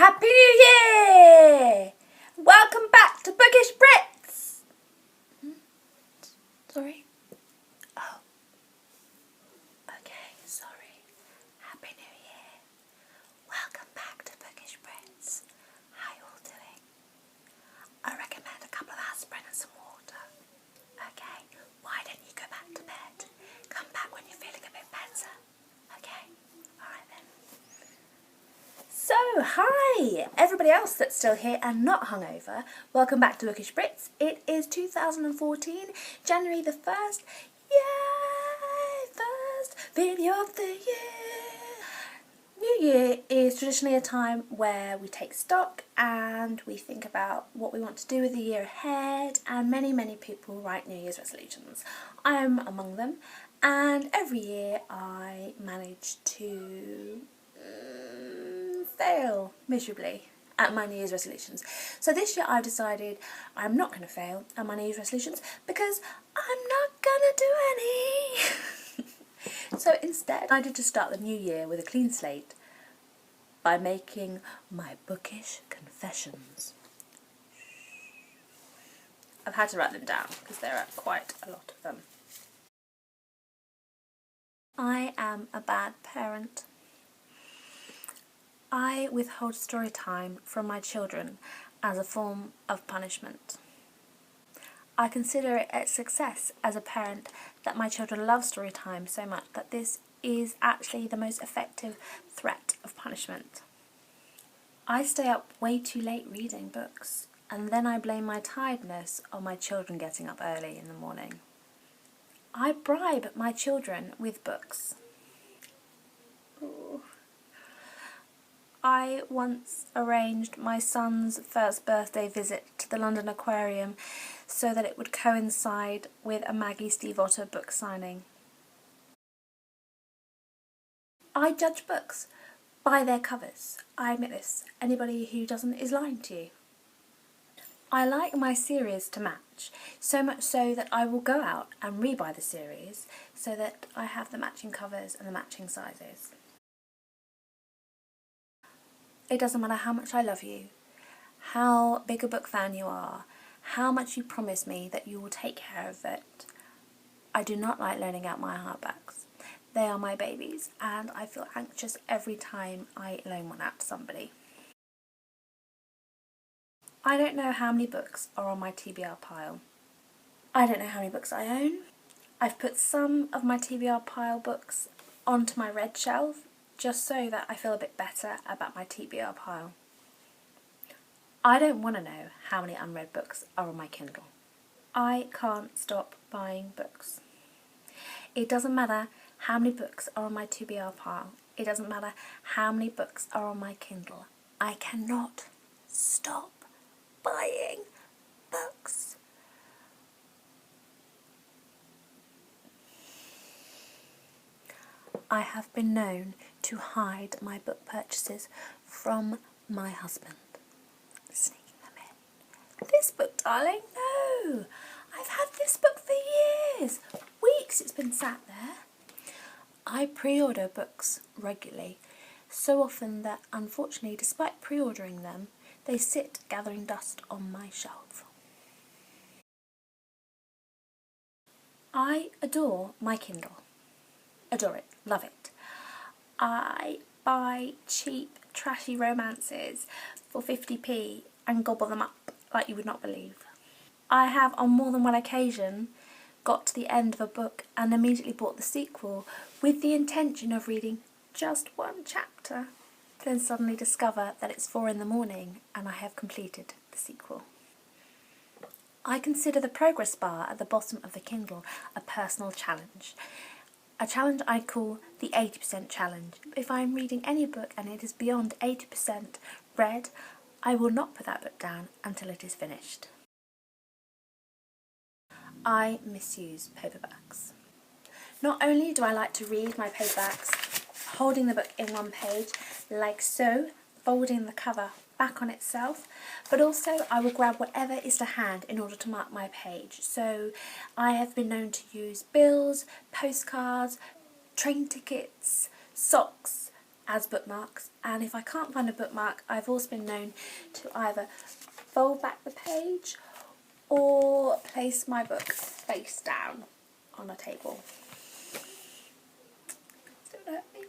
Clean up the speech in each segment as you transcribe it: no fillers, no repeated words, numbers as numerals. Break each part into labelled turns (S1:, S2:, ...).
S1: Happy New Year! Welcome back to Bookish Brits! Sorry? Oh. Okay, sorry. Happy New Year. Welcome back to Bookish Brits. How you all doing? I recommend a couple of aspirin and some water. Okay, why don't you go back to bed? Come back when you're feeling a bit better. Okay? Alright then. So, hi! Everybody else that's still here and not hungover, welcome back to Bookish Brits. It is 2014, January the 1st. Yay! First video of the year! New Year is traditionally a time where we take stock and we think about what we want to do with the year ahead, and many people write New Year's resolutions. I am among them, and every year I manage to fail miserably at my New Year's resolutions. So this year I've decided I'm not going to fail at my New Year's resolutions because I'm not going to do any. So instead I decided to start the new year with a clean slate by making my bookish confessions. I've had to write them down because there are quite a lot of them. I am a bad parent. I withhold story time from my children as a form of punishment. I consider it a success as a parent that my children love story time so much that this is actually the most effective threat of punishment. I stay up way too late reading books, and then I blame my tiredness on my children getting up early in the morning. I bribe my children with books. Ooh. I once arranged my son's first birthday visit to the London Aquarium so that it would coincide with a Maggie Steve Otter book signing. I judge books by their covers. I admit this. Anybody who doesn't is lying to you. I like my series to match, so much so that I will go out and rebuy the series so that I have the matching covers and the matching sizes. It doesn't matter how much I love you, how big a book fan you are, how much you promise me that you will take care of it. I do not like loaning out my hardbacks. They are my babies, and I feel anxious every time I loan one out to somebody. I don't know how many books are on my TBR pile. I don't know how many books I own. I've put some of my TBR pile books onto my red shelf just so that I feel a bit better about my TBR pile. I don't want to know how many unread books are on my Kindle. I can't stop buying books. It doesn't matter how many books are on my TBR pile. It doesn't matter how many books are on my Kindle. I cannot stop buying books. I have been known to hide my book purchases from my husband, sneaking them in. This book, darling? No! I've had this book for years! Weeks it's been sat there. I pre-order books regularly, so often that, unfortunately, despite pre-ordering them, they sit gathering dust on my shelf. I adore my Kindle. Adore it. Love it. I buy cheap, trashy romances for 50p and gobble them up like you would not believe. I have on more than one occasion got to the end of a book and immediately bought the sequel with the intention of reading just one chapter, then suddenly discover that it's 4 in the morning and I have completed the sequel. I consider the progress bar at the bottom of the Kindle a personal challenge. A challenge I call the 80% challenge. If I am reading any book and it is beyond 80% read, I will not put that book down until it is finished. I misuse paperbacks. Not only do I like to read my paperbacks holding the book in one page, like so, folding the cover back on itself, but also I will grab whatever is to hand in order to mark my page. So I have been known to use bills, postcards, train tickets, socks
S2: as bookmarks, and if I can't find a bookmark, I've also been known to either fold back the page or place my book face down on a table. Don't hurt me.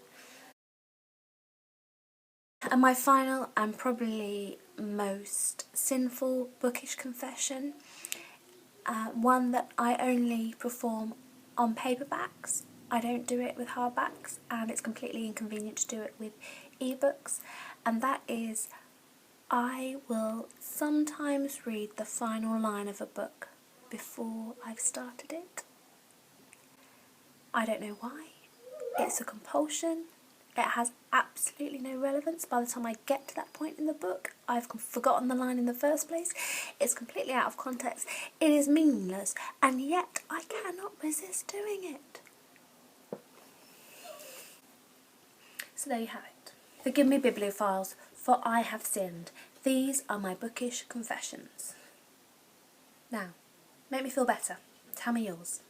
S2: And my final and probably most sinful bookish confession, one that I only perform on paperbacks. I don't do it with hardbacks, and it's completely inconvenient to do it with ebooks, and that is I will sometimes read the final line of a book before I've started it. I don't know why. It's a compulsion. It has absolutely no relevance. By the time I get to that point in the book, I've forgotten the line in the first place. It's completely out of context. It is meaningless, and yet I cannot resist doing it. So there you have it. Forgive me, bibliophiles, for I have sinned. These are my bookish confessions. Now, make me feel better. Tell me yours.